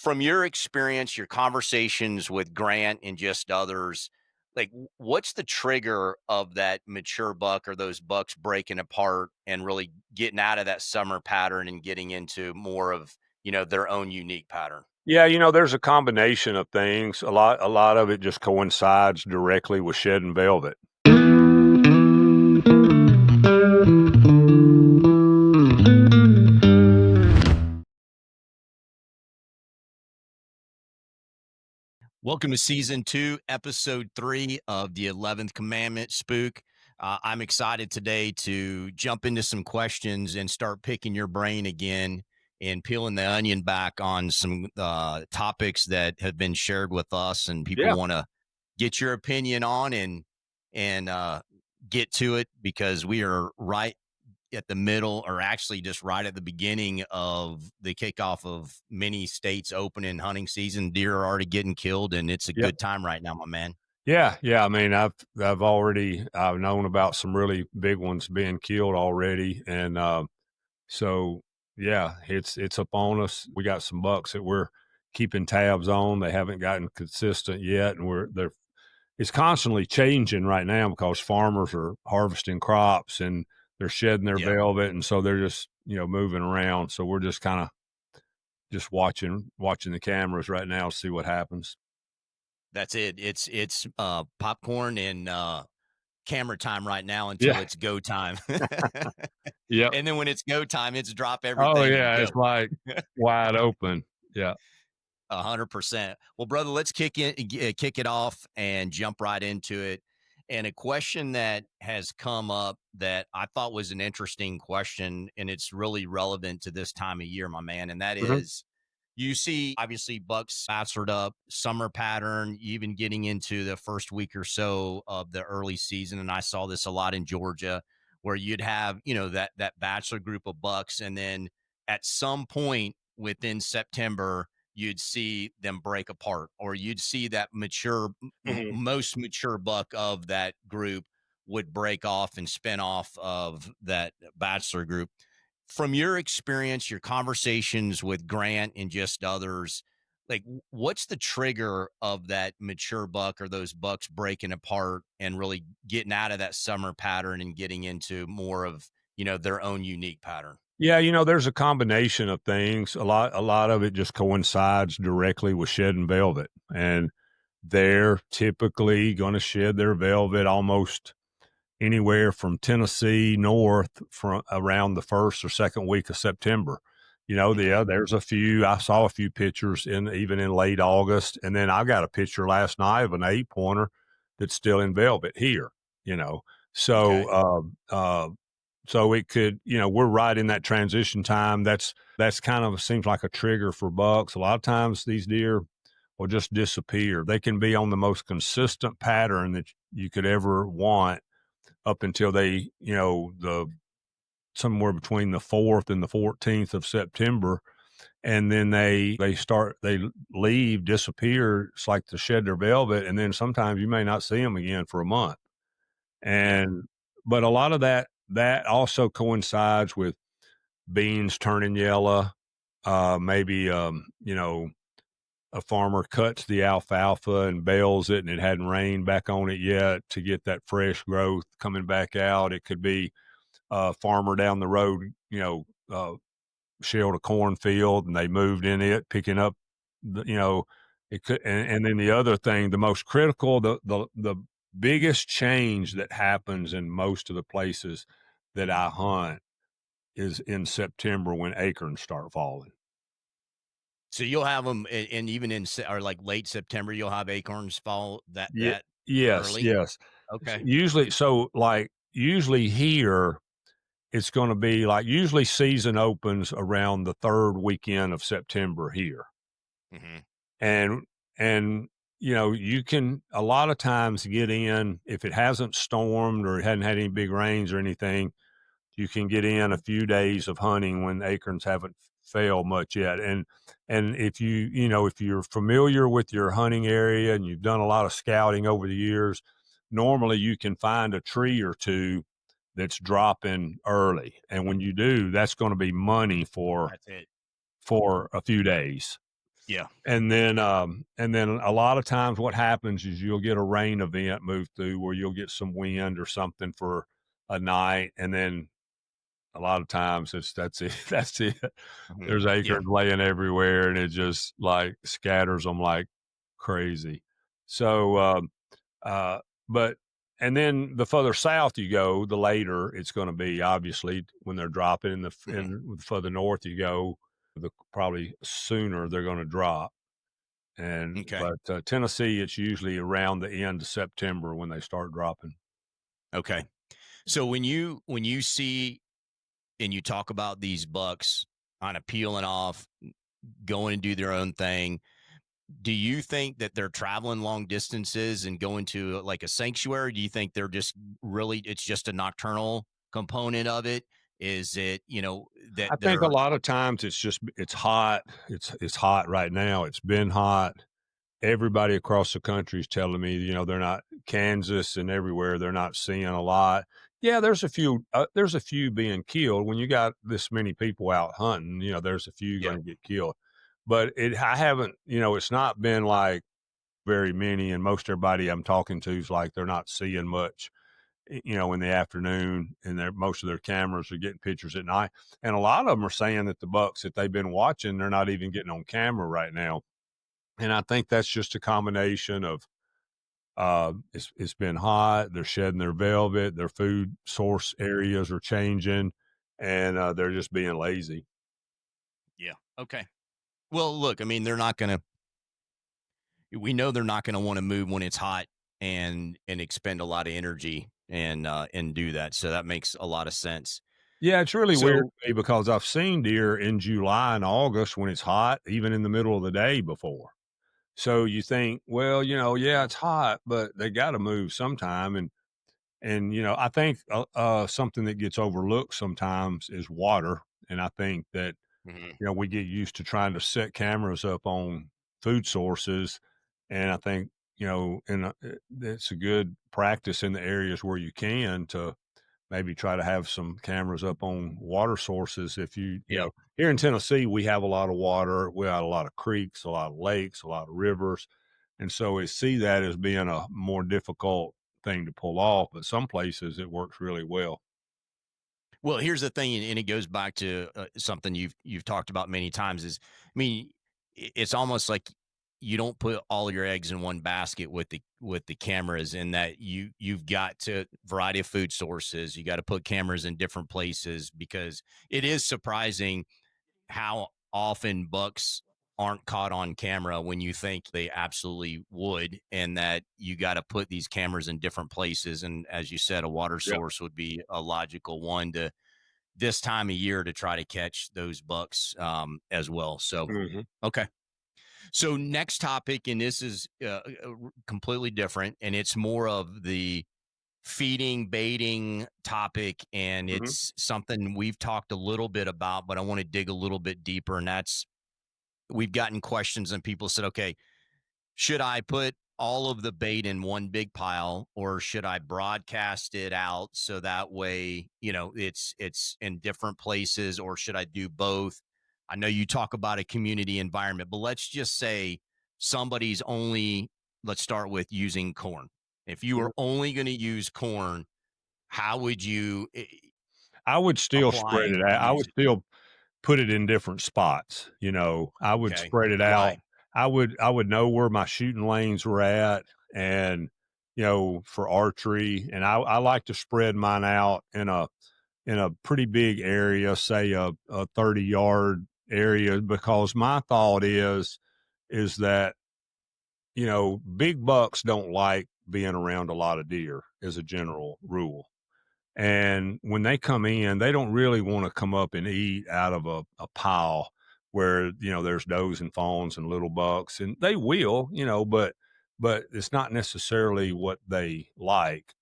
From your experience, your conversations with Grant and just others, like what's the trigger of that mature buck or those bucks breaking apart and really getting out of that summer pattern and getting into more of, their own unique pattern? Yeah, there's a combination of things. A lot of it just coincides directly with shedding velvet. Welcome to season 2, episode 3 of the 11th Commandment, Spook. I'm excited today to jump into some questions and start picking your brain again and peeling the onion back on some topics that have been shared with us and people Yeah. want to get your opinion on and get to it because we are right at the middle, or actually just right at the beginning of the kickoff of many states opening hunting season. Deer are already getting killed, and it's a Yep. good time right now, my man. Yeah, yeah. I mean, I've known about some really big ones being killed already, and so yeah, it's up on us. We got some bucks that we're keeping tabs on. They haven't gotten consistent yet, and they're it's constantly changing right now because farmers are harvesting crops and they're shedding their Yep, velvet, and so they're just moving around. So we're just kind of just watching the cameras right now to see what happens. that's it. It's popcorn and camera time right now until Yeah. it's go time. Yep. And then when it's go time, it's drop Oh everything and yeah, go. it's like wide open. Yeah. 100%. Well, brother, let's kick it off and jump right into it. And a question that has come up that I thought was an interesting question, and it's really relevant to this time of year, my man. And that Mhm. is, you see, obviously, bucks bastard up summer pattern, even getting into the first week or so of the early season. And I saw this a lot in Georgia, where you'd have, that bachelor group of bucks, and then at some point within September, you'd see them break apart, or you'd see that Mhm. most mature buck of that group would break off and spin off of that bachelor group. From your experience, your conversations with Grant and just others, like what's the trigger of that mature buck or those bucks breaking apart and really getting out of that summer pattern and getting into more of, their own unique pattern? Yeah, there's a combination of things. A lot of it just coincides directly with shedding velvet. And they're typically going to shed their velvet almost anywhere from Tennessee north from around the first or second week of September. Hmm. There's a few. I saw a few pictures even in late August, and then I got a picture last night of an 8 pointer that's still in velvet here. You know, so Okay. so it could, we're right in that transition time. That's kind of seems like a trigger for bucks. A lot of times these deer will just disappear. They can be on the most consistent pattern that you could ever want up until they, the somewhere between the 4th and the 14th of September. And then they leave, disappear. It's like to shed their velvet. And then sometimes you may not see them again for a month. Yeah. And, but a lot of that also coincides with beans turning yellow. Maybe, a farmer cuts the alfalfa and bales it and it hadn't rained back on it yet to get that fresh growth coming back out. It could be a farmer down the road, shelled a cornfield and they moved in it, picking up it could, and then the other thing, the most critical, the biggest change that happens in most of the places that I hunt is in September when acorns start falling. So you'll have them, and even or like late September, you'll have acorns fall Yeah. that Yes, early. yes. Okay. Usually here, it's gonna be like usually season opens around the 3rd weekend of September here. Hmm. And you can a lot of times get in if it hasn't stormed or it hadn't had any big rains or anything, you can get in a few days of hunting when acorns haven't failed much yet. And if you're familiar with your hunting area and you've done a lot of scouting over the years, normally you can find a tree or two that's dropping early. And when you do, that's going to be money That's it. for a few days. Yeah. And then a lot of times what happens is you'll get a rain event move through where you'll get some wind or something for a night, and then a lot of times that's it. That's it. Mhm. There's Yeah. acorns laying everywhere, and it just like scatters them like crazy. So, uh, but and then the further south you go, the later it's going to be. Obviously, when they're dropping, Mhm. in the further north you go, the probably sooner they're going to drop. And Okay. but Tennessee, it's usually around the end of September when they start dropping. Okay. So when you see and you talk about these bucks kind of peeling off, going and do their own thing, do you think that they're traveling long distances and going to like a sanctuary? Do you think they're just really it's just a nocturnal component of it? Is it, that I think a they're lot of times it's hot. It's hot right now. It's been hot. Everybody across the country is telling me, they're not Kansas and everywhere. They're not seeing a lot. Yeah, there's a few. There's a few being killed. When you got this many people out hunting, there's a few yeah. going to get killed. But I haven't. It's not been like very many. And most everybody I'm talking to is like they're not seeing much in the afternoon, and most of their cameras are getting pictures at night. And a lot of them are saying that the bucks that they've been watching, they're not even getting on camera right now. And I think that's just a combination of it's been hot, they're shedding their velvet, their food source areas are changing, and they're just being lazy. Yeah. Okay. Well, look, I mean, they're not going to we know they're not going to want to move when it's hot and expend a lot of energy and do that. So that makes a lot of sense. Yeah, it's really weird So, to me because I've seen deer in July and August when it's hot, even in the middle of the day before. So you think, well, yeah, it's hot, but they got to move sometime. And I think something that gets overlooked sometimes is water. And I think that mhm, we get used to trying to set cameras up on food sources, and I think and it's a good practice in the areas where you can to maybe try to have some cameras up on water sources. If yeah. here in Tennessee, we have a lot of water. We have a lot of creeks, a lot of lakes, a lot of rivers. And so we see that as being a more difficult thing to pull off. But some places it works really well. Well, here's the thing, and it goes back to something you've talked about many times. Is I mean, it's almost like you don't put all your eggs in one basket with the cameras, in that you've got to variety of food sources. You got to put cameras in different places because it is surprising how often bucks aren't caught on camera when you think they absolutely would, and that you got to put these cameras in different places. And as you said, a water Yeah. source would be a logical one to this time of year to try to catch those bucks as well. So, Hmm. okay. So, next topic, and this is completely different, and it's more of the feeding, baiting topic. And Hmm. it's something we've talked a little bit about, but I want to dig a little bit deeper. And that's we've gotten questions, and people said, okay, should I put all of the bait in one big pile, or should I broadcast it out so that way, it's in different places, or should I do both? I know you talk about a community environment, but let's just say somebody's only let's start with using corn. If you were only going to use corn, how would you I would still apply spread it and out. I use would it? still put it in different spots. I would Okay. spread it out. Why? I would know where my shooting lanes were at, and for archery, and I like to spread mine out in a pretty big area, say a 30-yard area, because my thought is that big bucks don't like being around a lot of deer as a general rule. And when they come in, they don't really want to come up and eat out of a pile where, there's does and fawns and little bucks. And they will, but it's not necessarily what they like.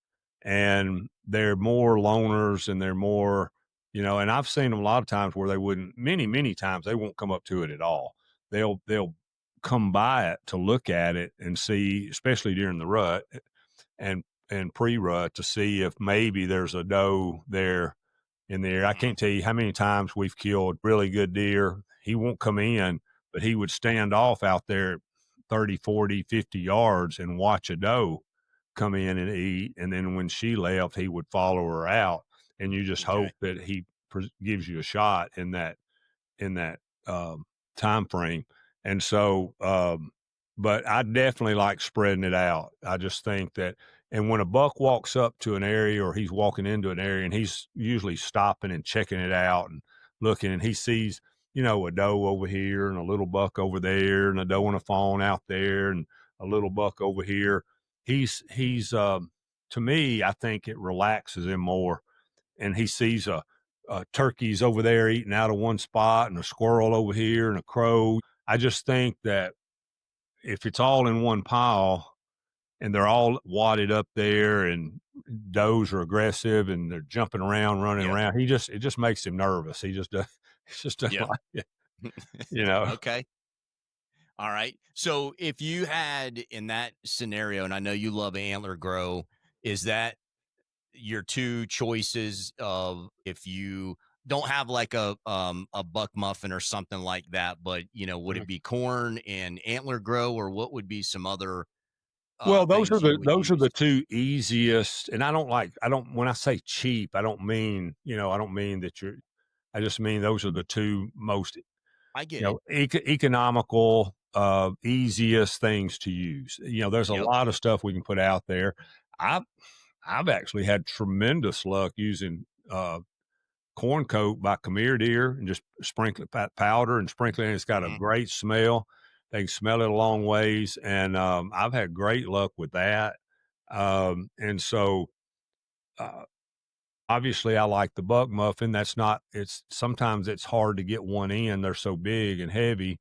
And they're more loners, and they're more, and I've seen them a lot of times where they wouldn't, many, many times they won't come up to it at all. They'll come by it to look at it and see, especially during the rut and pre-rut, to see if maybe there's a doe there in there. I Hmm. can't tell you how many times we've killed really good deer. He won't come in, but he would stand off out there 30, 40, 50 yards and watch a doe come in and eat. And then when she left, he would follow her out. And you just Okay. hope that he gives you a shot in that time frame. And so, but I definitely like spreading it out. I just think that, and when a buck walks up to an area or he's walking into an area and he's usually stopping and checking it out and looking, and he sees, a doe over here and a little buck over there and a doe and a fawn out there and a little buck over here. He's to me, I think it relaxes him more, and he sees a turkey's over there eating out of one spot and a squirrel over here and a crow. I just think that if it's all in one pile and they're all wadded up there and does are aggressive and they're jumping around, running Yep. around, it just makes him nervous. He just does, he just doesn't Yep. like it, you know. Okay. All right. So if you had in that scenario, and I know you love antler grow, is that your two choices of if you don't have like a buck muffin or something like that, but would Mhm. it be corn and antler grow, or what would be some other Well, things you would those are use? the two easiest. And I don't, when I say cheap, I don't mean, I don't mean that I just mean those are the two most, I get it. economical, easiest things to use. There's a Yep. lot of stuff we can put out there. I've I've actually had tremendous luck using corn coat by Khmer deer and just sprinkle powder and sprinkling it. It's got a Hmm. great smell. They can smell it a long ways, and I've had great luck with that. And so, uh, obviously, I like the buck muffin. That's not. It's sometimes it's hard to get one in. They're so big and heavy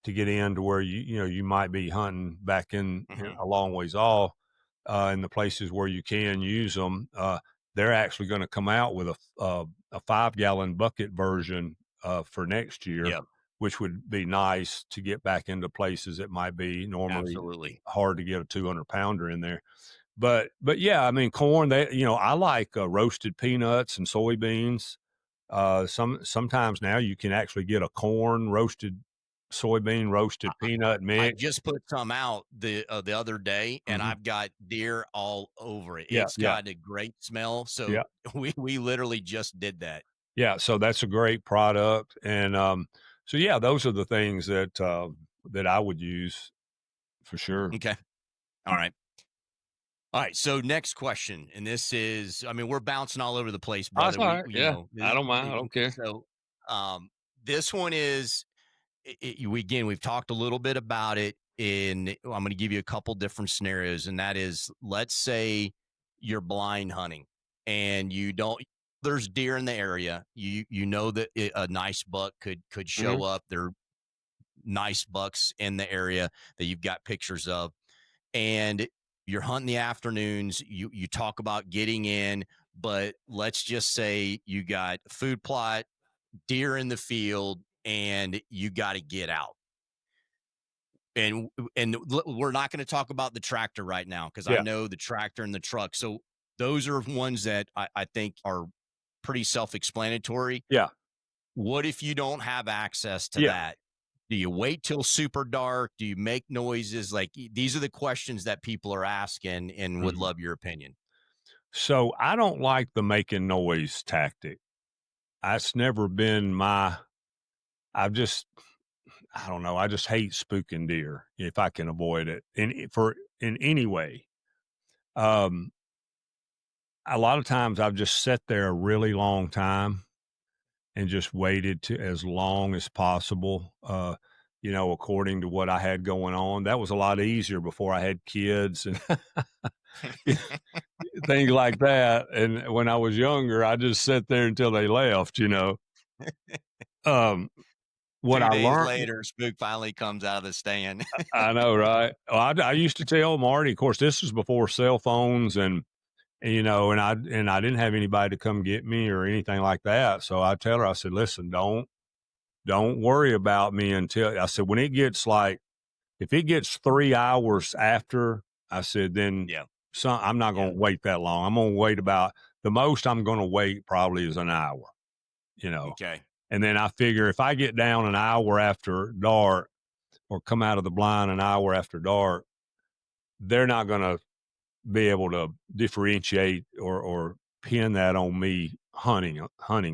to get in to where you might be hunting back in Hmm. a long ways off. In the places where you can use them, they're actually going to come out with a 5 gallon bucket version for next year, Yep. which would be nice to get back into places that might be normally Absolutely. hard to get a 200 pounder in there. But yeah, I mean, corn, I like roasted peanuts and soybeans. Sometimes now you can actually get a corn roasted soybean roasted peanut I mix. just put some out the other day, and Mhm. I've got deer all over it. Yeah, It's yeah, got a great smell. So yeah, we literally just did that. yeah. So that's a great product, and so yeah, those are the things that I would use for sure. Okay. All right. All right. So next question, and this is, I mean, we're bouncing all over the place, Oh, that's brother. all right. Yeah, I don't mind. I don't care. So this one is, we've talked a little bit about it. I'm going to give you a couple different scenarios, and that is, let's say you're blind hunting and you don't. There's deer in the area. You know that a nice buck could Hmm. show up. There are nice bucks in the area that you've got pictures of, and you're hunting the afternoons. You talk about getting in, but let's just say you got food plot, deer in the field, and you got to get out. And we're not going to talk about the tractor right now because I Yeah, know the tractor and the truck. So those are ones that I think are pretty self-explanatory. yeah, What if you don't have access to yeah. that? Do you wait till super dark? Do you make noises? Like, these are the questions that people are asking and would Mhm. love your opinion. So I don't like the making noise tactic. That's never been my. I've just I don't know. I just hate spooking deer if I can avoid it in any way. Um, a lot of times I've just sat there a really long time and just waited to as long as possible. According to what I had going on, that was a lot easier before I had kids and things like that. And when I was younger, I just sat there until they left. Um, what I 2 days learned. later, Spook finally comes out of the stand. I know, right? Well, I used to tell Marty. Of course, this was before cell phones, and I didn't have anybody to come get me or anything like that. So I tell her, I said, "Listen, don't worry about me until," I said, when it gets like, if it gets 3 hours after, I said, then Yeah. I'm not Yeah. going to wait that long. I'm going to wait about the most I'm going to wait probably is an hour, you know. Okay. And then I figure if I get down an hour after dark, or come out of the blind an hour after dark, they're not going to be able to differentiate or pin that on me hunting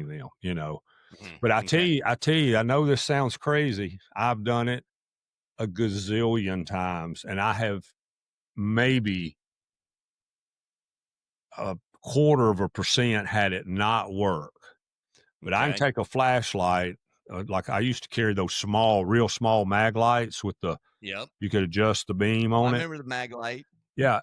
them, you know. But Okay. I know this sounds crazy. I've done it a gazillion times, and I have maybe a quarter of a percent had it not work. But I can Okay. take a flashlight, like I used to carry those small, real small mag lights with the Yep. you could adjust the beam I on it. remember the mag light. Yeah,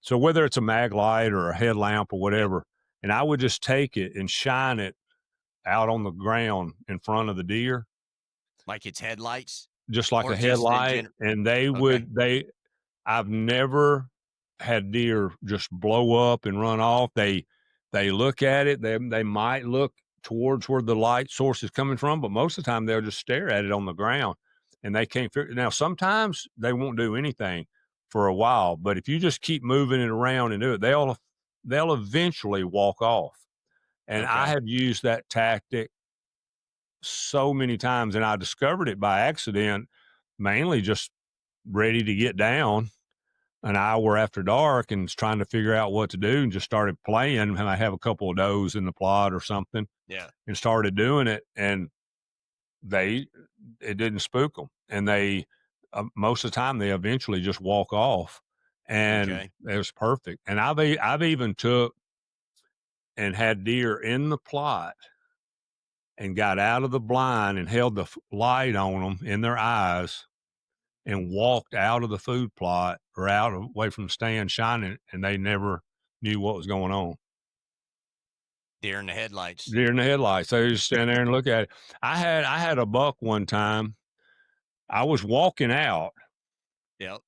so whether it's a mag light or a headlamp or Yep. whatever, and I would just take it and shine it out on the ground in front of the deer, Like its headlights just like or a just in headlight, general. and Okay. I've never had deer just blow up and run off. They look at it, they might look towards where the light source is coming from, but most of the time they'll just stare at it on the ground and they can't figure. Now sometimes they won't do anything for a while, but if you just keep moving it around and do it, they'll eventually walk off. And I Okay. have used that tactic so many times, and I discovered it by accident, mainly just ready to get down an hour after dark and was trying to figure out what to do and just started playing. And I have a couple of does in the plot or something Yeah. and started doing it. And they, it didn't spook them. And most of the time, they eventually just walk off. And Okay. it was perfect. And I've even took and had deer in the plot and got out of the blind and held the light on them in their eyes and walked out of the food plot or out away from the stand shining, and they never knew what was going on. Deer in the headlights. Deer in the headlights. They just stand there and look at it. I had a buck one time. I was walking out, Yep.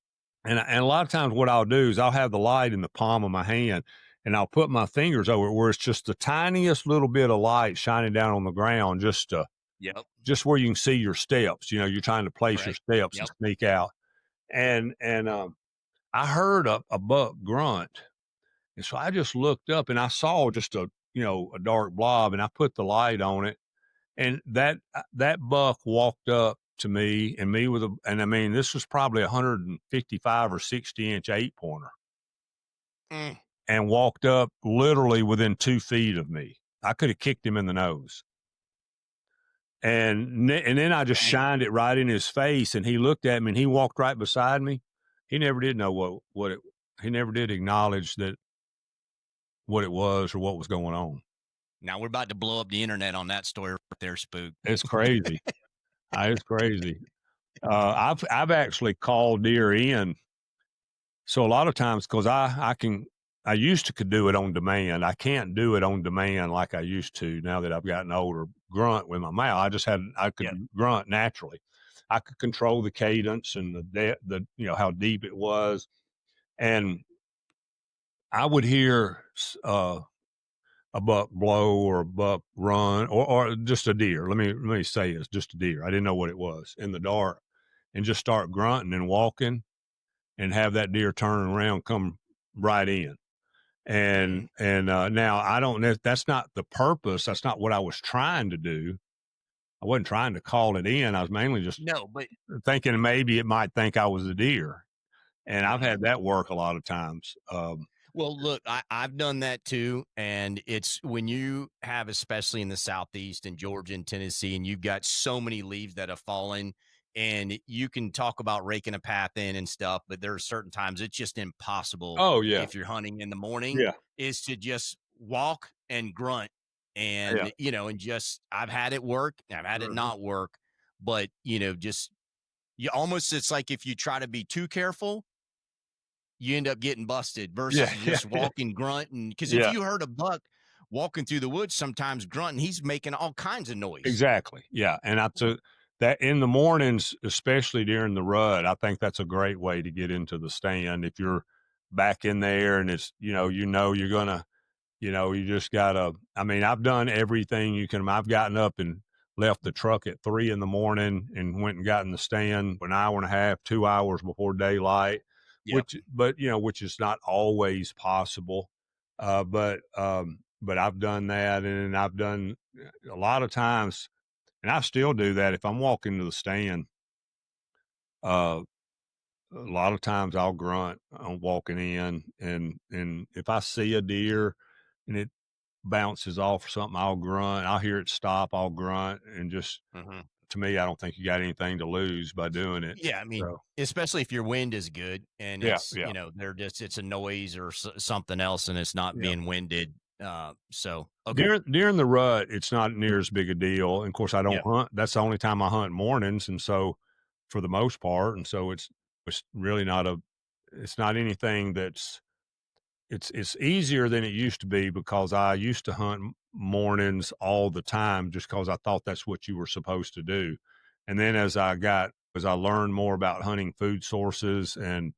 and a lot of times what I'll do is I'll have the light in the palm of my hand, and I'll put my fingers over it where it's just the tiniest little bit of light shining down on the ground, Yep. just where you can see your steps. You know, you're trying to place your Correct. steps and Yep. sneak out. And I heard a buck grunt. And so I just looked up and I saw just a dark blob, and I put the light on it. And that buck walked up to me and me with and I mean, this was probably 155 or 60-inch 8 pointer, Mm. and walked up literally within 2 feet of me. I could have kicked him in the nose. And then I just Dang. shined it right in his face, and he looked at me and he walked right beside me. He never did know he never did acknowledge that what it was or what was going on. Now we're about to blow up the internet on that story right there, Spook. It's crazy. It's crazy. I've actually called deer in. So a lot of times, because I used to could do it on demand. I can't do it on demand like I used to now that I've gotten older. Grunt with my mouth. I could Yeah. grunt naturally. I could control the cadence and how deep it was, and I would hear a buck blow or a buck run or just a deer. Let me say it's just a deer. I didn't know what it was in the dark, and just start grunting and walking and have that deer turn around, come right in. Mhm. And now I don't know. That's not the purpose. That's not what I was trying to do. I wasn't trying to call it in. I was mainly just No, but thinking maybe it might think I was a deer. And I've mhm. had that work a lot of times. Well, look, I've done that too. And it's when you have, especially in the Southeast and Georgia and Tennessee, and you've got so many leaves that have fallen, and you can talk about raking a path in and stuff, but there are certain times it's just impossible Oh yeah, if you're hunting in the morning yeah, is to just walk and grunt yeah. and just I've had it work, I've had it Mhm. not work, but just you almost it's like if you try to be too careful you end up getting busted Yeah, versus yeah, just yeah, walking grunting. Because if yeah. you heard a buck walking through the woods, sometimes grunting, he's making all kinds of noise. Exactly. Yeah. And I took that in the mornings, especially during the rut. I think that's a great way to get into the stand. If you're back in there and you're gonna, you just gotta. I mean, I've done everything you can. I've gotten up and left the truck at 3 in the morning and went and got in the stand an hour and a half, 2 hours before daylight, Yep. which is not always possible. But I've done that, and I've done a lot of times, and I still do that if I'm walking to the stand. Uh, a lot of times I'll grunt on walking in, and if I see a deer and it bounces off or something, I'll grunt. I'll hear it stop, I'll grunt, and just Mhm. to me, I don't think you got anything to lose by doing it. Yeah, I mean, So, especially if your wind is good and yeah, it's, yeah, they're just it's a noise or something else and it's not yeah. being winded. So okay. During the rut, it's not near as big a deal, and of course, I don't Yeah. hunt that's the only time I hunt mornings, and so for the most part, and so it's really not a it's not anything that's it's easier than it used to be because I used to hunt mornings all the time just because I thought that's what you were supposed to do. And then as I learned more about hunting food sources and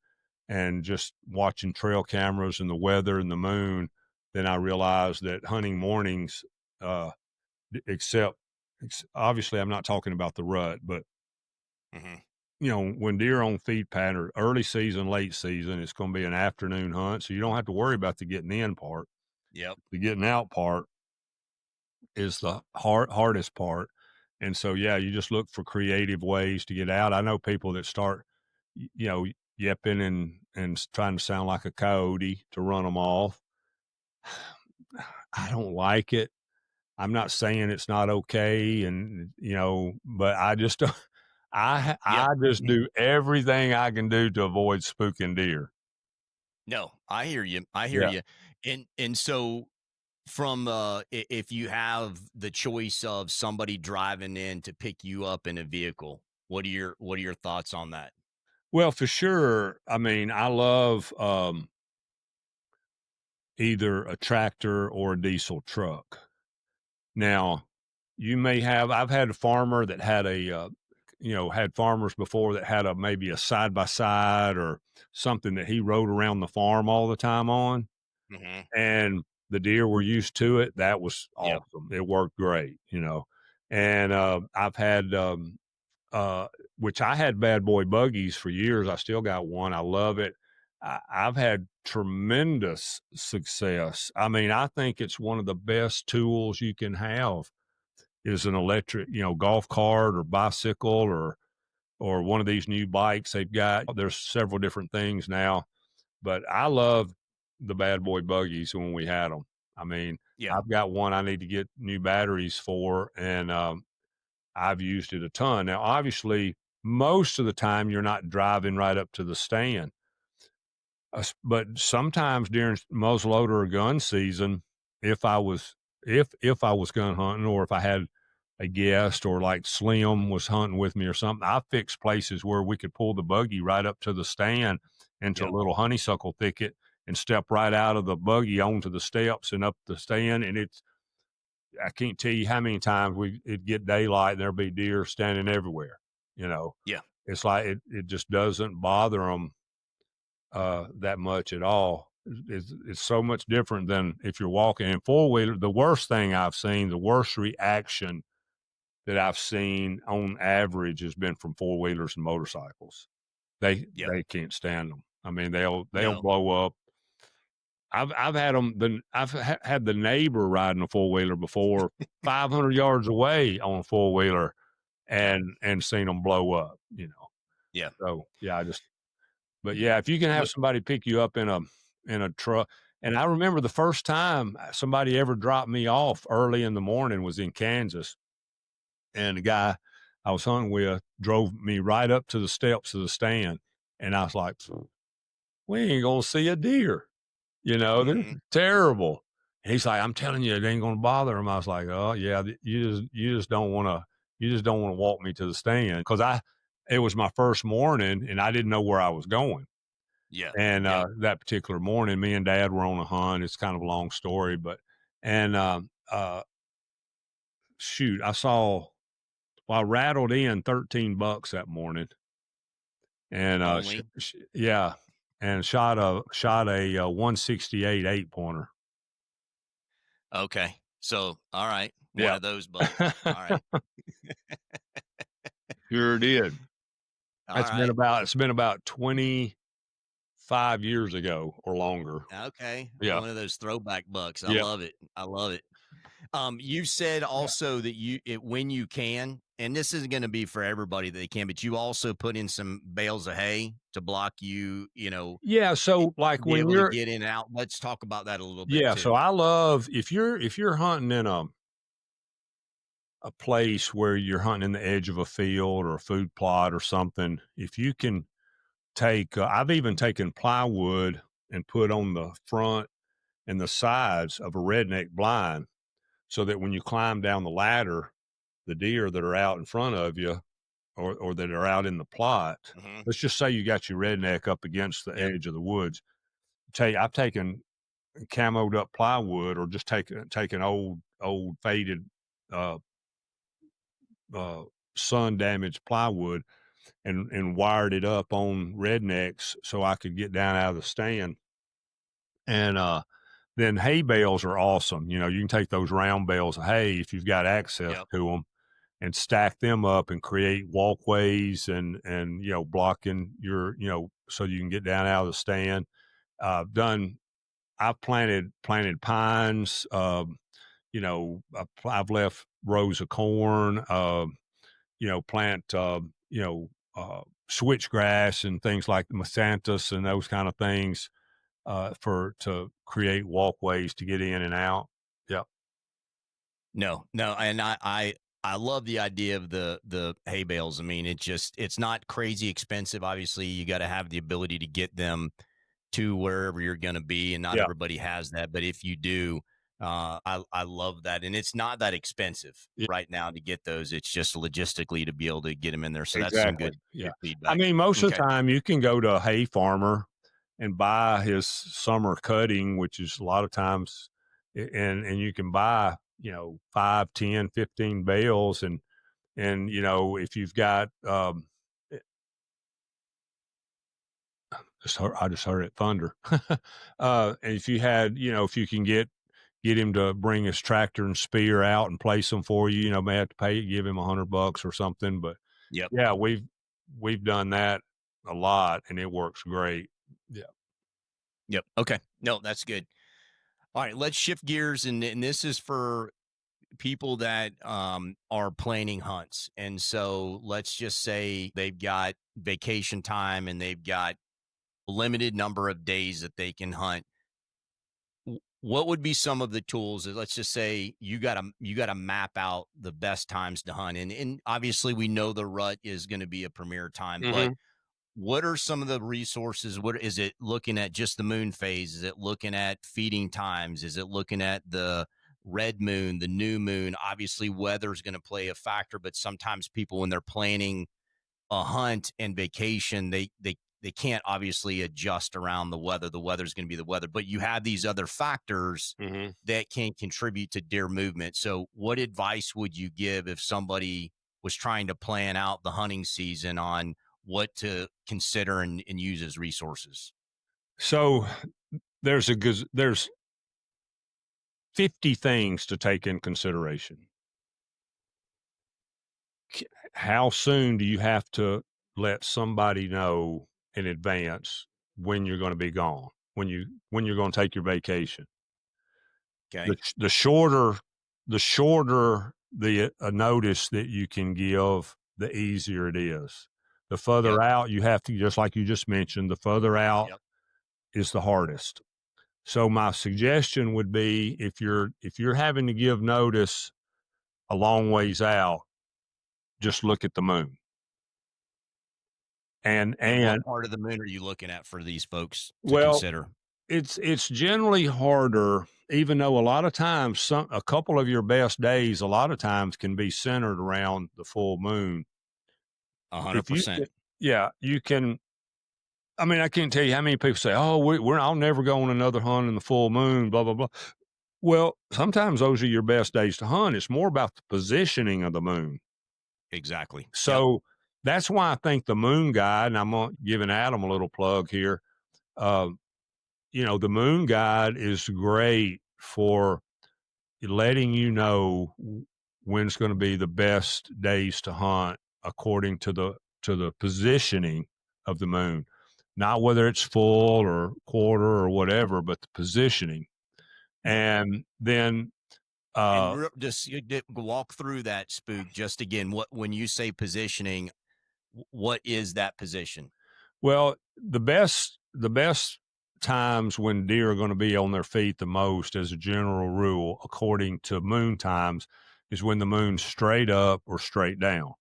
just watching trail cameras and the weather and the moon, then I realized that hunting mornings, uh, except obviously I'm not talking about the rut, but Mhm. when deer on feed pattern, early season, late season, it's going to be an afternoon hunt. So you don't have to worry about the getting in part. Yep. The getting out part is the hardest part. And so, yeah, you just look for creative ways to get out. I know people that start, yipping and trying to sound like a coyote to run them off. I don't like it. I'm not saying it's not okay, and but I just don't. I Yep. just do everything I can do to avoid spooking deer. No, I hear you. I hear Yeah. you. And so from if you have the choice of somebody driving in to pick you up in a vehicle, what are your thoughts on that? Well, for sure. I mean, I love either a tractor or a diesel truck. Now, I've had a farmer that had had farmers before that had maybe a side by side or something that he rode around the farm all the time on. Mhm. And the deer were used to it. That was Yep. awesome. It worked great. And I've had uh, which I had bad boy buggies for years. I still got one. I love it. I've had tremendous success. I mean, I think it's one of the best tools you can have is an electric, golf cart or bicycle or one of these new bikes they've got. There's several different things now, but I love the bad boy buggies when we had them. I mean, Yeah. I've got one I need to get new batteries for, and I've used it a ton. Now, obviously, most of the time you're not driving right up to the stand, but sometimes during muzzleloader or gun season, if I was if I was gun hunting or if I had a guest or like Slim was hunting with me or something, I fixed places where we could pull the buggy right up to the stand into a Yep. little honeysuckle thicket and step right out of the buggy onto the steps and up the stand. And I can't tell you how many times it'd get daylight and there'd be deer standing everywhere. You know, Yeah. it's like it just doesn't bother them that much at all. It's so much different than if you're walking in four wheeler. The worst thing I've seen, the worst reaction that I've seen on average has been from four wheelers and motorcycles. Yep. They can't stand them. I mean, they'll No. blow up. I've had them. Had the neighbor riding a four wheeler before, 500 yards away on a four wheeler, Yeah. and seen them blow up. Yeah. So yeah, but yeah, if you can have Look. somebody pick you up in a truck. And I remember the first time somebody ever dropped me off early in the morning was in Kansas, and the guy I was hunting with drove me right up to the steps of the stand, and I was like, "We ain't gonna see a deer." This Mhm. is terrible. And he's like, "I'm telling you, it ain't gonna bother him." I was like, "Oh yeah, you just don't want to walk me to the stand because it was my first morning and I didn't know where I was going." Yeah. And Yep. that particular morning, me and Dad were on a hunt. It's kind of a long story, but and shoot, I rattled in 13 bucks that morning, and Only. yeah, and shot a 168 8 pointer. Okay. So, all right. One Yeah. of those bucks. All right. Sure did. All right. It's been about 25 years ago or longer. Okay. Yeah. One of those throwback bucks. I Yeah. love it. I love it. You said Yeah. also that when you can, and this isn't going to be for everybody that they can, but you also put in some bales of hay to block you, Yeah, i- so, like, be when able to you're get in and out. Let's talk about that a little bit yeah, so too. I love if you're hunting in a place where you're hunting in the edge of a field or a food plot or something, if you can take I've even taken plywood and put on the front and the sides of a redneck blind so that when you climb down the ladder, the deer that are out in front of you or that are out in the plot, Hmm. let's just say you got your redneck up against the Yep. edge of the woods. I've taken camoed up plywood or just taken old faded uh, uh, sun damaged plywood and wired it up on rednecks so I could get down out of the stand. And then hay bales are awesome. You can take those round bales of hay if you've got access Yep. to them and stack them up and create walkways and blocking so you can get down out of the stand. Done. I've planted pines. I've left rows of corn. Plant switchgrass and things like the miscanthus and those kind of things for to create walkways to get in and out. Yep. No, no, and I love the idea of the hay bales. I mean, it's not crazy expensive. Obviously, you got to have the ability to get them to wherever you're going to be, and not Yeah. everybody has that. But if you do, I love that, and it's not that expensive Yeah. right now to get those. It's just logistically to be able to get them in there. So that's some Exactly. good Yeah. I feedback. mean, most of the Okay. time you can go to a hay farmer and buy his summer cutting, which is a lot of times, and you can buy 5, 10, 15 bales and if you've got I just heard it thunder. And if you had, if you can get him to bring his tractor and spear out and place them for you, may have to give him $100 or something. But Yep. yeah, we've done that a lot and it works great. Yeah. Yep. Okay. No, that's good. All right, let's shift gears, and this is for people that are planning hunts. And so let's just say they've got vacation time and they've got a limited number of days that they can hunt. What would be some of the tools? Let's just say you got to map out the best times to hunt, and obviously we know the rut is going to be a premier time, but Hmm. what are some of the resources? What is it looking at? Just the moon phase? Is it looking at feeding times? Is it looking at the red moon, the new moon? Obviously, weather is going to play a factor, but sometimes people, when they're planning a hunt and vacation, they can't obviously adjust around the weather. The weather's going to be the weather, but you have these other factors Hmm. that can contribute to deer movement. So, what advice would you give if somebody was trying to plan out the hunting season on what to consider and use as resources? So there's 50 things to take in consideration. How soon do you have to let somebody know in advance when you're going to be gone, when you're going to take your vacation? Okay. The shorter a notice that you can give, the easier it is. The further Yep. out you have to, just like you just mentioned, the further out Yep. is the hardest. So my suggestion would be if you're having to give notice a long ways out, just look at the moon. And And what and part of the moon are you looking at for these folks to well, consider? it's generally harder, even though a lot of times a couple of your best days a lot of times can be centered around the full moon. A hundred If you percent. can, yeah, you can. I mean, I can't tell you how many people say, "Oh, I'll never go on another hunt in the full moon." Blah blah blah. Well, sometimes those are your best days to hunt. It's more about the positioning of the moon. Exactly. Yep. So that's why I think the moon guide, and I'm giving Adam a little plug here. Uh, the moon guide is great for letting you know when it's going to be the best days to hunt according to the positioning of the moon, not whether it's full or quarter or whatever, but the positioning. And then And Uh, just walk through that, Spook. Just again, what when you say positioning, what is that position? well, the best times when deer are going to be on their feet the most, as a general rule, according to moon times, is when the moon's straight up or straight down.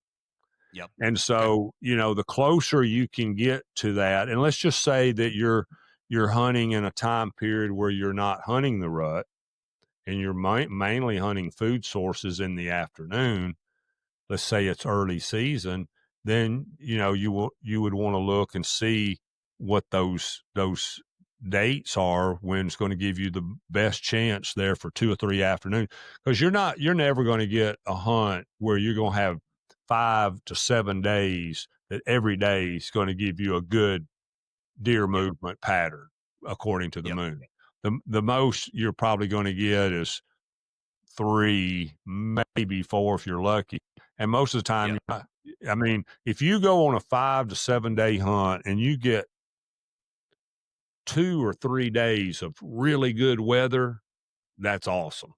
Yep. And Okay. so, the closer you can get to that, and let's just say that you're hunting in a time period where you're not hunting the rut and you're mainly hunting food sources in the afternoon. Let's say it's early season, then you would want to look and see what those dates are when it's going to give you the best chance there for 2 or 3 afternoons, because you're never going to get a hunt where you're going to have 5 to 7 days that every day is going to give you a good deer Yep. movement pattern according to the Yep. moon. The most you're probably going to get is 3, maybe 4 if you're lucky. And most of the time, Yep. I mean, if you go on a 5 to 7 day hunt and you get 2 or 3 days of really good weather, that's awesome.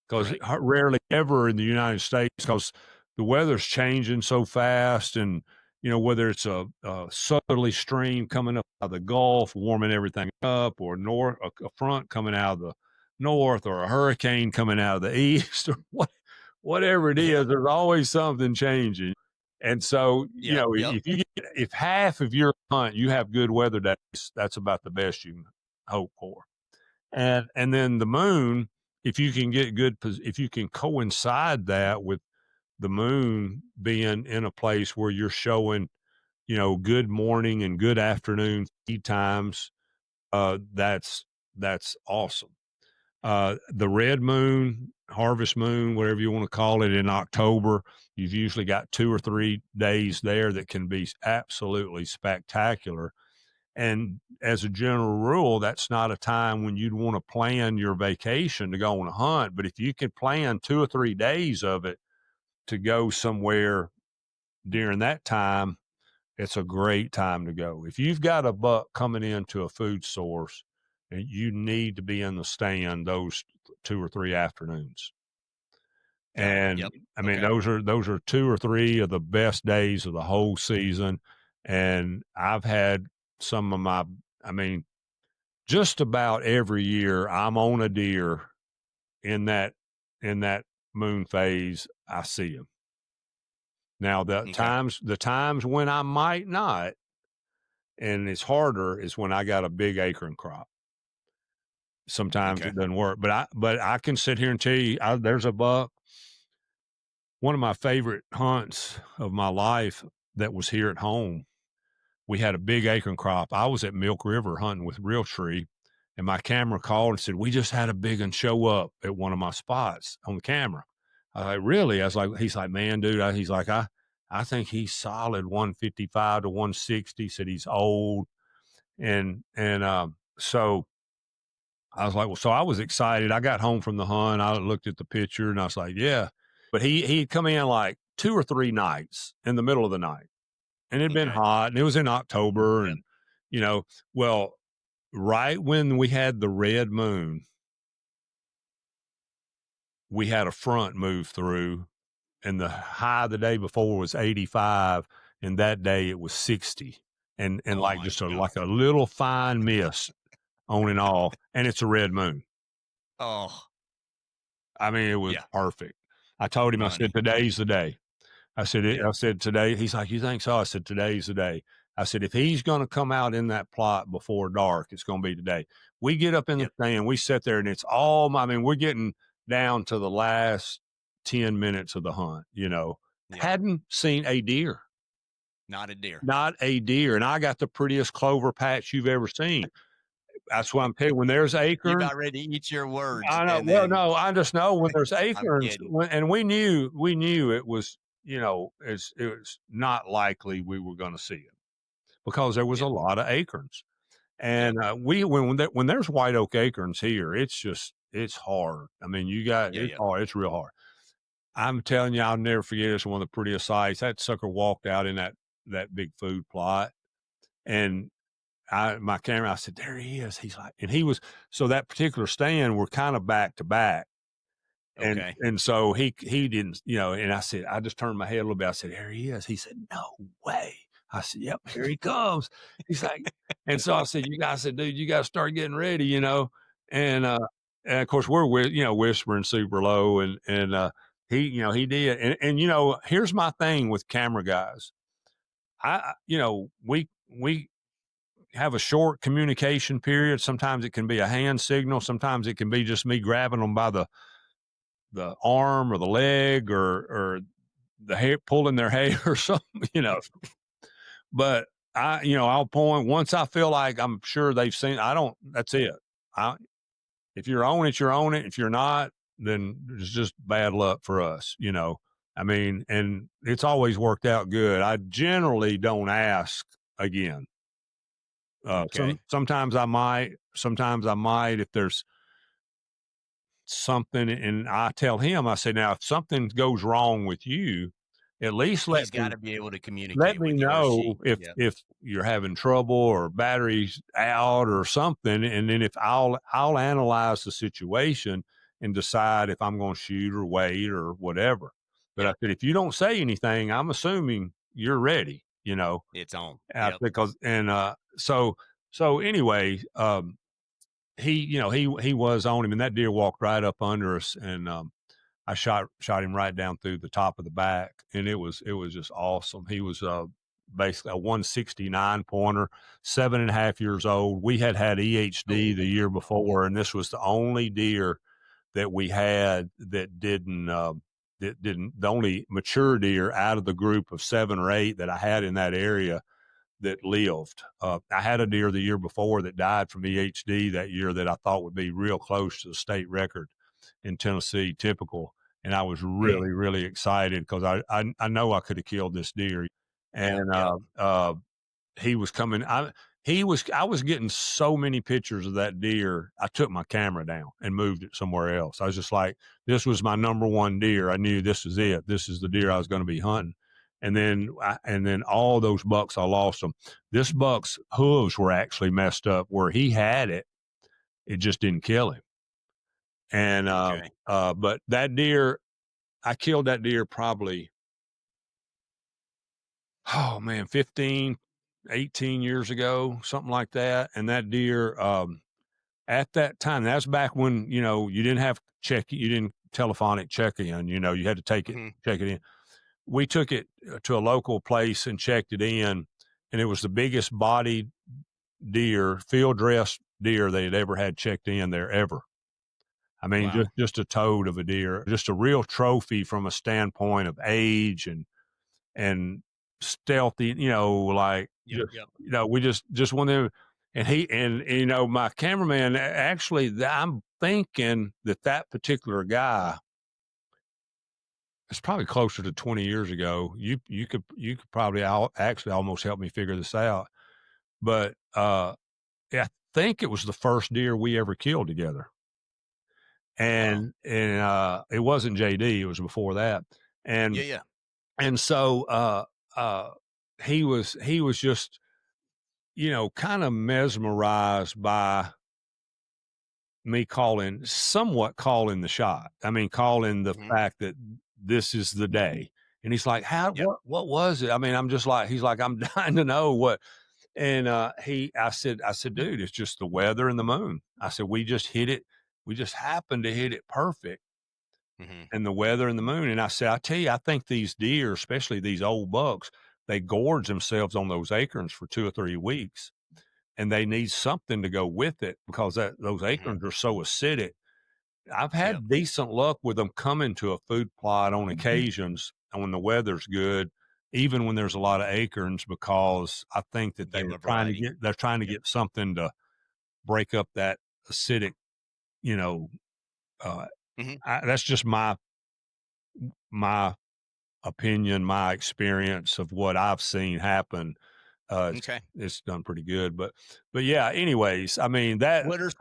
Because Correct. rarely ever in the United States, because the weather's changing so fast, and whether it's a southerly stream coming up out of the Gulf, warming everything up, or a front coming out of the north, or a hurricane coming out of the east, or whatever it Yeah. is, there's always something changing. And so, Yep. Yep. if half of your hunt you have good weather days, that's about the best you can hope for. And then the moon, if you can get if you can coincide that with the moon being in a place where you're showing, good morning and good afternoon feed times, that's awesome. The red moon, harvest moon, whatever you want to call it, in October, you've usually got 2 or 3 days there that can be absolutely spectacular. And as a general rule, that's not a time when you'd want to plan your vacation to go on a hunt. But if you could plan 2 or 3 days of it to go somewhere during that time, it's a great time to go. If you've got a buck coming into a food source, and you need to be in the stand those 2 or 3 afternoons. Okay. And Yep. I mean, Okay. those are 2 or 3 of the best days of the whole season. And I've had some of my, I mean, just about every year I'm on a deer in that moon phase. I see him. Now Okay. the times when I might not, and it's harder, is when I got a big acorn crop. Sometimes Okay. it doesn't work, but I can sit here and tell you, there's a buck. One of my favorite hunts of my life that was here at home. We had a big acorn crop. I was at Milk River hunting with Realtree, and my camera called and said, "We just had a big one show up at one of my spots on the camera." I was like, "Really?" I was like, he's like, "Man, dude," he's like, I think he's solid 155 to 160. Said he's old. So I was like, well, so I was excited. I got home from the hunt. I looked at the picture and I was like, yeah. But he'd come in like 2 or 3 nights in the middle of the night, and it'd been Okay. hot, and it was in October, Yep. and you know, well, right when we had the red moon, we had a front move through, and the high the day before was 85, and that day it was 60, and Oh like my just like a God. little fine mist on and off, and it's a red moon. Oh I mean, it was yeah. perfect. I told him, I said, Money. "Today's the day." Yeah. I said, "Today." He's like, "You think so?" I said, "Today's the day." I said, "If he's going to come out in that plot before dark, it's going to be today." We get up in the Yep. stand, we sit there, and it's all, I mean, we're getting down to the last 10 minutes of the hunt, Yep. hadn't seen a deer, Not a deer. not a deer. And I got the prettiest clover patch you've ever seen. That's why I'm telling you, when there's You acorns, about ready to eat your words, I know. and Well, then no, I just know when there's I'm acorns, kidding. and we knew it was, it was not likely we were going to see it because there was a Yep. lot of acorns, Yep. and when there's white oak acorns here, it's hard. I mean, Yeah. it's Yep. hard. It's real hard. I'm telling you, I'll never forget. It's one of the prettiest sights. That sucker walked out in that big food plot, and my camera, I said, "There he is." He's like, and he was, so that particular stand, we're kind of back to back. Okay. And so he didn't, you know, and I said, I just turned my head a little bit. I said, "There he is." He said, "No way." I said, "Yep, here he comes." He's like, and so I said, "You guys," I said, "Dude, you got to start getting ready," you know, and and of course we're you know, whispering super low, and he, you know, he did, and you know, here's my thing with camera guys. You know, we have a short communication period. Sometimes it can be a hand signal. Sometimes it can be just me grabbing them by the arm or the leg or the hair, pulling their hair or something, you know. But you know, I'll point once I feel like I'm sure they've seen. I don't. That's it. I, if you're on it, you're on it. If you're not, then it's just bad luck for us, you know. I mean, and it's always worked out good. I generally don't ask again. Okay. Sometimes I might if there's something, and I tell him, I say, now if something goes wrong with you, at least He's got to be able to let communicate me with you, or know she. if Yep. you're having trouble or batteries out or something, and then if I'll analyze the situation and decide if I'm going to shoot or wait or whatever. But I Yep. said, if you don't say anything, I'm assuming you're ready, you know. It's on. Yep. Because and so anyway, he, you know, he was on him, and that deer walked right up under us, and I shot him right down through the top of the back, and it was just awesome. He was basically a 169 pointer, 7.5 years old. We had EHD Oh. the year before, and this was the only deer that we had that didn't the only mature deer out of the group of 7 or 8 that I had in that area that lived. I had a deer the year before that died from EHD that year that I thought would be real close to the state record in Tennessee, typical. And I was Mm. really, really excited because I know I could have killed this deer. Yep. And Yep. he was coming. I was getting so many pictures of that deer. I took my camera down and moved it somewhere else. I was just like, this was my number one deer. I knew this was it. This is the deer I was going to be hunting. And then all those bucks, I lost them. This buck's hooves were actually messed up where he had it. It just didn't kill him. And Okay. but that deer, I killed that deer probably, oh man, 15, 18 years ago, something like that. And that deer, at that time, that's back when, you know, you didn't have you didn't telephonic check in, you know, you had to take it, Hmm. check it in. We took it to a local place and checked it in, and it was the biggest bodied deer, field dress deer they had ever had checked in there ever. I mean, Wow. just a toad of a deer, just a real trophy from a standpoint of age and stealthy, you know, like Yep. just, Yep. you know, we just one of them. And you know, my cameraman actually, I'm thinking that particular guy, it's probably closer to 20 years ago. You could probably actually almost help me figure this out. But yeah, I think it was the first deer we ever killed together. Wow. And it wasn't JD, it was before that. Yeah. And Yeah. and so uh he was just, you know, kind of mesmerized by me somewhat calling the shot. I mean, calling the Hmm. fact that this is the day. And he's like, Yep. what was it? I mean, I'm just like, he's like, I'm dying to know what. And I said, dude, it's just the weather and the moon. I said, we just hit it. We just happened to hit it perfect. Hmm. And the weather and the moon. And I said, I tell you, I think these deer, especially these old bucks, they gorge themselves on those acorns for 2 or 3 weeks, and they need something to go with it because those Hmm. acorns are so acidic. I've Yep. had decent luck with them coming to a food plot on occasions and when the weather's good, even when there's a lot of acorns, because I think that Give them a variety. they're trying to Yep. get something to break up that acidic, you know, uh, Hmm. that's just my opinion, my experience of what I've seen happen. Okay. It's done pretty good, but yeah. Anyways, I mean that. What are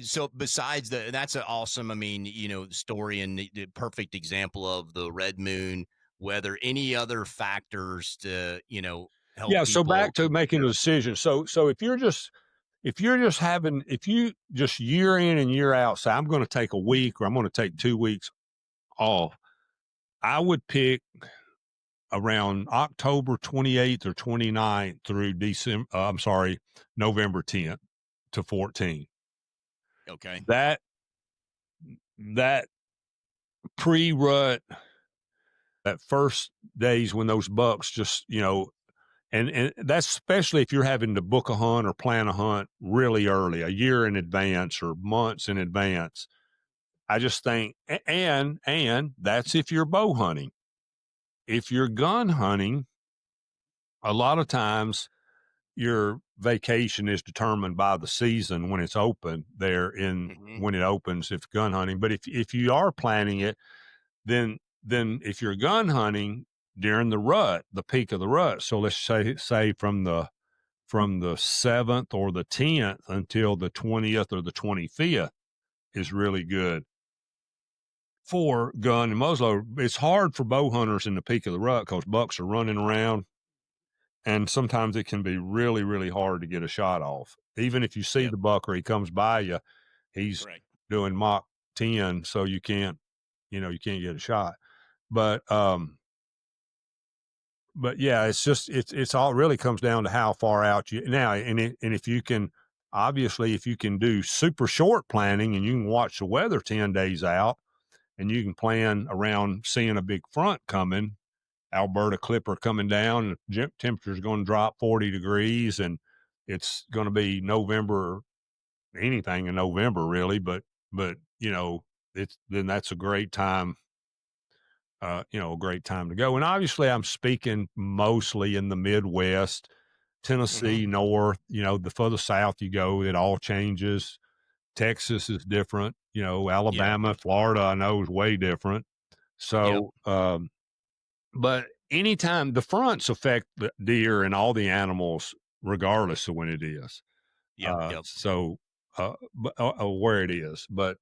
so besides that's an awesome, I mean, you know, story and the perfect example of the red moon weather. Any other factors to, you know, help Yeah. So back people? to making a decision. So if you just year in and year out say I'm going to take a week or I'm going to take 2 weeks off, I would pick around October 28th or 29th through November 10th to 14th. Okay. That that pre-rut, that first days when those bucks just, and that's especially if you're having to book a hunt or plan a hunt really early, a year in advance or months in advance. I just think, and that's if you're bow hunting. If you're gun hunting, a lot of times your vacation is determined by the season when it's open there in Hmm. when it opens if gun hunting. But if you are planning it, then if you're gun hunting during the rut, the peak of the rut. So let's say from the 7th or the 10th until the 20th or the 25th is really good for gun and muzzleloader. It's hard for bow hunters in the peak of the rut because bucks are running around, and sometimes it can be really, really hard to get a shot off. Even if you see Yep. the buck or he comes by you, he's Correct. doing Mach 10, so you can't get a shot. But but yeah, it's all really comes down to how far out you now, and if you can, obviously, if you can do super short planning and you can watch the weather 10 days out, and you can plan around seeing a big front coming, Alberta Clipper coming down, the temperature is going to drop 40 degrees, and it's going to be November, anything in November really, but it's then that's a great time to go. And obviously, I'm speaking mostly in the Midwest, Hmm. Tennessee, North. The further south you go, it all changes. Texas is different. Yep. Alabama, Florida, I know is way different. Yep. So, but anytime the fronts affect the deer and all the animals, regardless of when it is. Yep. Yep. So, where it is, but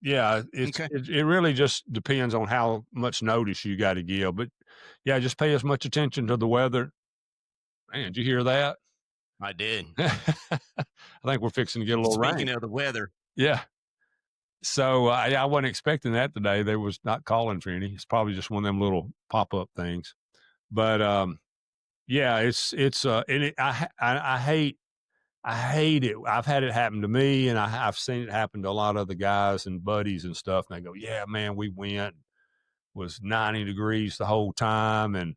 yeah, Okay. it really just depends on how much notice you gotta give, but, yeah, just pay as much attention to the weather. Man, did you hear that? I did. I think we're fixing to get a little rain. Speaking of the weather, Yeah. So, I wasn't expecting that today. They was not calling for any. It's probably just one of them little pop-up things. But, yeah, and I hate it. I've had it happen to me, and I've seen it happen to a lot of other guys and buddies and stuff, and they go, "Yeah, man, we went, was 90 degrees the whole time," and,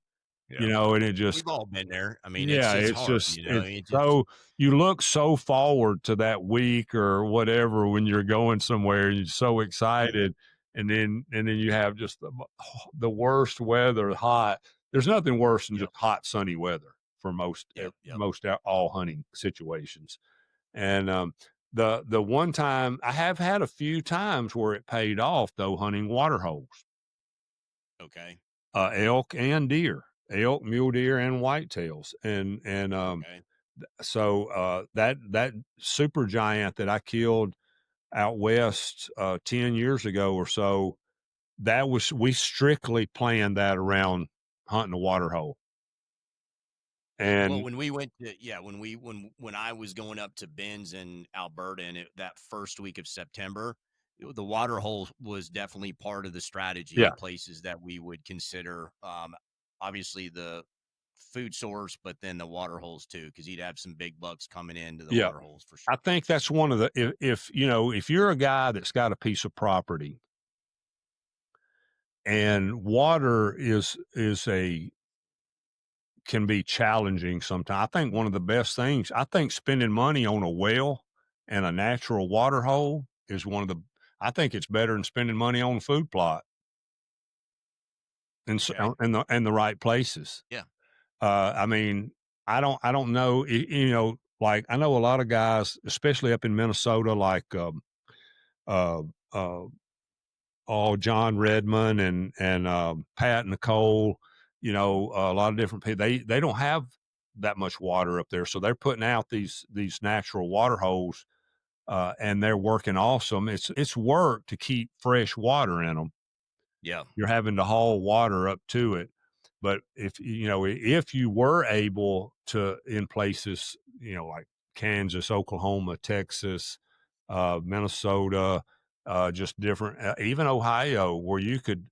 yeah, and it just we've all been there. I mean, yeah, it's it's hard, just you know. it's It just so you look so forward to that week or whatever when you're going somewhere, and you're so excited, and then you have just the worst weather, hot. There's nothing worse than yep. just hot, sunny weather for Yep. Yep. all hunting situations. And the one time I have had a few times where it paid off though hunting water holes, Okay. elk and deer, elk, mule deer, and whitetails, and Okay. so that super giant that I killed out west 10 years ago or so, that was we strictly planned that around hunting a water hole, Well, and when we went to yeah, when I was going up to Ben's in Alberta, and that first week of September, the water hole was definitely part of the strategy yeah, of places that we would consider. Obviously the food source, but then the water holes too, because he'd have some big bucks coming into the yeah. water holes for I sure. think that's one of the if you're a guy that's got a piece of property and water is a can be challenging sometimes. I think one of the best things, I think spending money on a well and a natural water hole is one of the I think it's better than spending money on a food plot and Okay. in the right places. Yeah. I mean, I don't know, like I know a lot of guys, especially up in Minnesota, like uh, uh, John Redmond and Pat Nicole, a lot of different people. They don't have that much water up there, so they're putting out these natural water holes, and they're working awesome. It's work to keep fresh water in them. Yeah. You're having to haul water up to it, but if you were able to in places like Kansas, Oklahoma, Texas, Minnesota. just different, even Ohio, where you could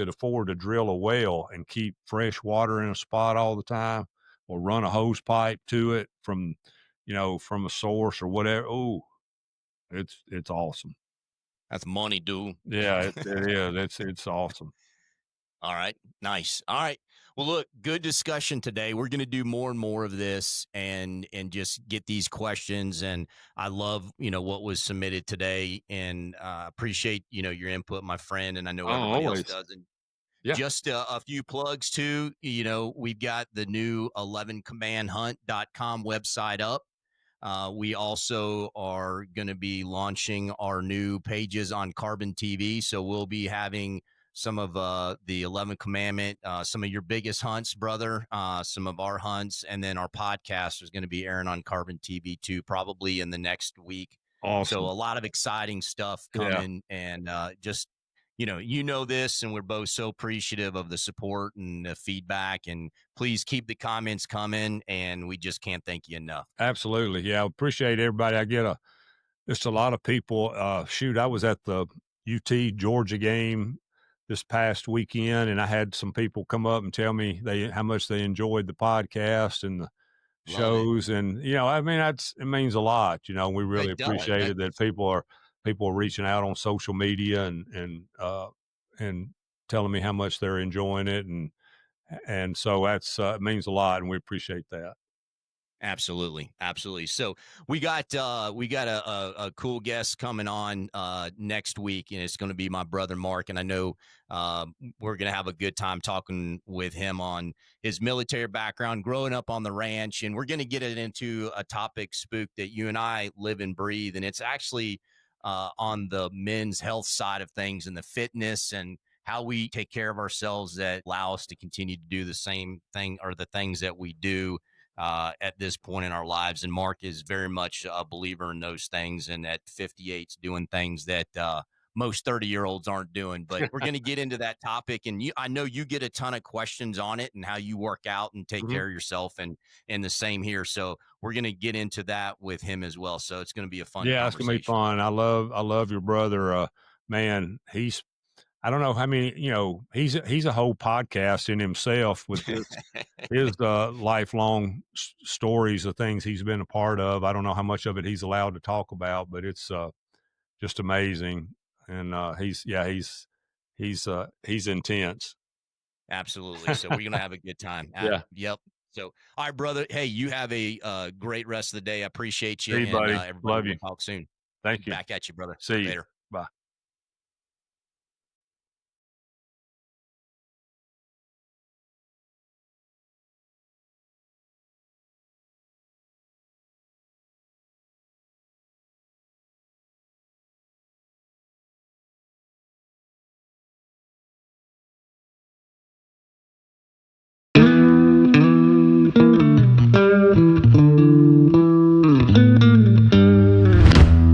afford to drill a well and keep fresh water in a spot all the time, or run a hose pipe to it from, from a source or whatever. Oh, it's awesome. That's money, dude. Yeah, it is. It's awesome. All right. Nice. All right. Well, look, good discussion today. We're going to do more and more of this and just get these questions. And I love, what was submitted today and appreciate, your input, my friend. And I know Oh, everybody else always. does. And Yeah. just a few plugs too. We've got the new 11commandhunt.com website up. We also are going to be launching our new pages on Carbon TV. So we'll be having some of the 11 Commandment, some of your biggest hunts, brother, some of our hunts, and then our podcast is going to be airing on Carbon TV too, probably in the next week. So Awesome. a lot of exciting stuff Yeah. coming, and just this, and we're both so appreciative of the support and the feedback. And please keep the comments coming, and we just can't thank you enough. Absolutely. Yeah. I appreciate everybody. I get just a lot of people. Shoot, I was at the UT Georgia game this past weekend, and I had some people come up and tell me how much they enjoyed the podcast and the Love it. shows. And, I mean, it means a lot. We really It does. appreciate it that people are reaching out on social media and telling me how much they're enjoying it. And so it means a lot, and we appreciate that. Absolutely, absolutely. So we got a cool guest coming on next week, and it's going to be my brother Mark. And I know we're going to have a good time talking with him on his military background, growing up on the ranch, and we're going to get it into a topic, Spook, that you and I live and breathe, and it's actually on the men's health side of things and the fitness and how we take care of ourselves that allow us to continue to do the same thing or the things that we do at this point in our lives. And Mark is very much a believer in those things, and at 58's doing things that most 30-year-olds aren't doing. But we're going to get into that topic, and I know you get a ton of questions on it and how you work out and take Mhm. care of yourself, and the same here. So we're going to get into that with him as well. So it's going to be a fun Yeah, it's gonna be conversation. fun. I love your brother. Man, I don't know how many, he's a whole podcast in himself with his lifelong stories of things he's been a part of. I don't know how much of it he's allowed to talk about, but it's just amazing. And he's intense. Absolutely. So we're gonna have a good time. Yeah. Yep. So, all right, brother. Hey, you have a great rest of the day. I appreciate you, See you, and buddy. everybody, Love we'll you. talk soon. Thank you. Back at you, brother. See you. Later.